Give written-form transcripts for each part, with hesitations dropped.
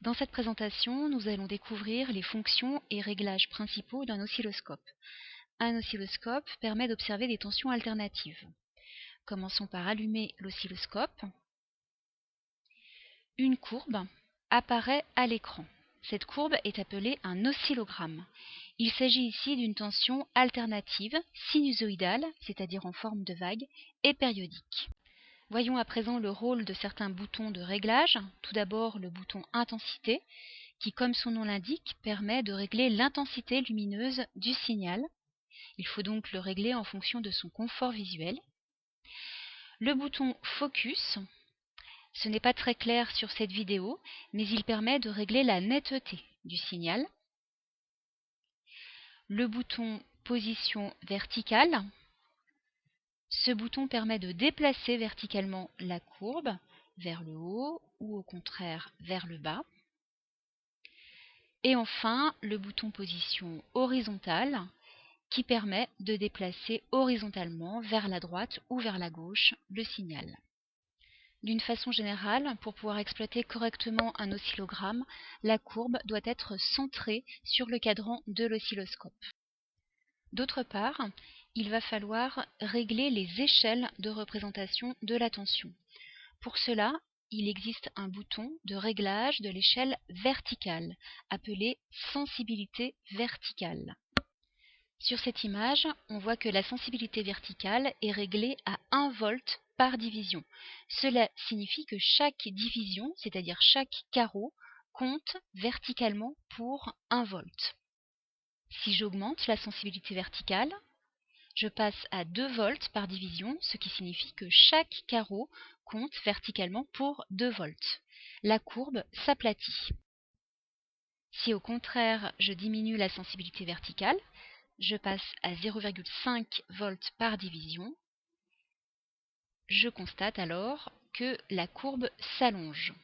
Dans cette présentation, nous allons découvrir les fonctions et réglages principaux d'un oscilloscope. Un oscilloscope permet d'observer des tensions alternatives. Commençons par allumer l'oscilloscope. Une courbe apparaît à l'écran. Cette courbe est appelée un oscillogramme. Il s'agit ici d'une tension alternative, sinusoïdale, c'est-à-dire en forme de vague, et périodique. Voyons à présent le rôle de certains boutons de réglage. Tout d'abord le bouton intensité, qui comme son nom l'indique, permet de régler l'intensité lumineuse du signal. Il faut donc le régler en fonction de son confort visuel. Le bouton focus, ce n'est pas très clair sur cette vidéo, mais il permet de régler la netteté du signal. Le bouton position verticale, ce bouton permet de déplacer verticalement la courbe vers le haut ou au contraire vers le bas. Et enfin, le bouton position horizontale qui permet de déplacer horizontalement vers la droite ou vers la gauche le signal. D'une façon générale, pour pouvoir exploiter correctement un oscillogramme, la courbe doit être centrée sur le cadran de l'oscilloscope. D'autre part, il va falloir régler les échelles de représentation de la tension. Pour cela, il existe un bouton de réglage de l'échelle verticale, appelé sensibilité verticale. Sur cette image, on voit que la sensibilité verticale est réglée à 1 volt par division. Cela signifie que chaque division, c'est-à-dire chaque carreau, compte verticalement pour 1 volt. Si j'augmente la sensibilité verticale, je passe à 2 volts par division, ce qui signifie que chaque carreau compte verticalement pour 2 volts. La courbe s'aplatit. Si au contraire je diminue la sensibilité verticale, je passe à 0,5 volts par division. Je constate alors que la courbe s'allonge.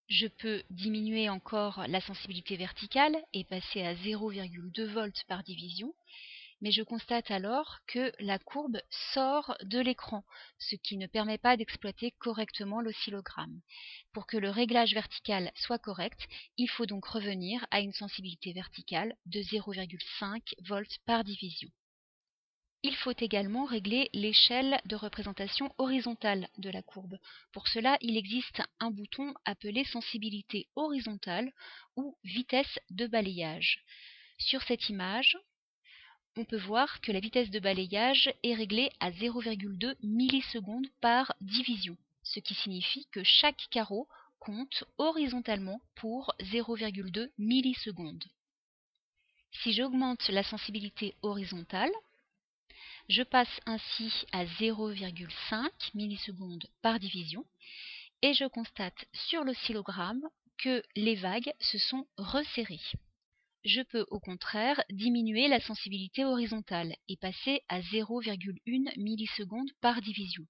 Je peux diminuer encore la sensibilité verticale et passer à 0,2 volts par division, mais je constate alors que la courbe sort de l'écran, ce qui ne permet pas d'exploiter correctement l'oscillogramme. Pour que le réglage vertical soit correct, il faut donc revenir à une sensibilité verticale de 0,5 volts par division. Il faut également régler l'échelle de représentation horizontale de la courbe. Pour cela, il existe un bouton appelé sensibilité horizontale ou vitesse de balayage. Sur cette image, on peut voir que la vitesse de balayage est réglée à 0,2 millisecondes par division, ce qui signifie que chaque carreau compte horizontalement pour 0,2 millisecondes. Si j'augmente la sensibilité horizontale, je passe ainsi à 0,5 millisecondes par division et je constate sur l'oscillogramme que les vagues se sont resserrées. Je peux au contraire diminuer la sensibilité horizontale et passer à 0,1 millisecondes par division.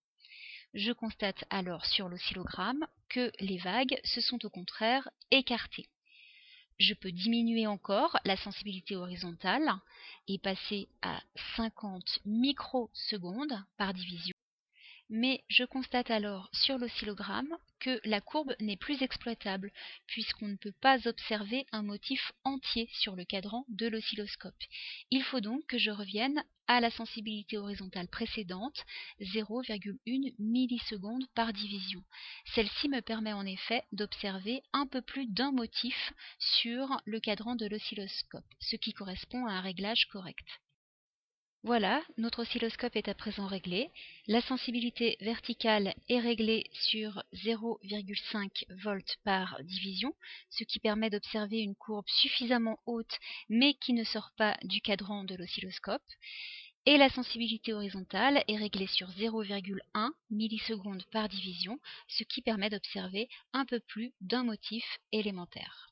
Je constate alors sur l'oscillogramme que les vagues se sont au contraire écartées. Je peux diminuer encore la sensibilité horizontale et passer à 50 microsecondes par division. Mais je constate alors sur l'oscillogramme que la courbe n'est plus exploitable puisqu'on ne peut pas observer un motif entier sur le cadran de l'oscilloscope. Il faut donc que je revienne à la sensibilité horizontale précédente, 0,1 milliseconde par division. Celle-ci me permet en effet d'observer un peu plus d'un motif sur le cadran de l'oscilloscope, ce qui correspond à un réglage correct. Voilà, notre oscilloscope est à présent réglé. La sensibilité verticale est réglée sur 0,5 volts par division, ce qui permet d'observer une courbe suffisamment haute mais qui ne sort pas du cadran de l'oscilloscope. Et la sensibilité horizontale est réglée sur 0,1 millisecondes par division, ce qui permet d'observer un peu plus d'un motif élémentaire.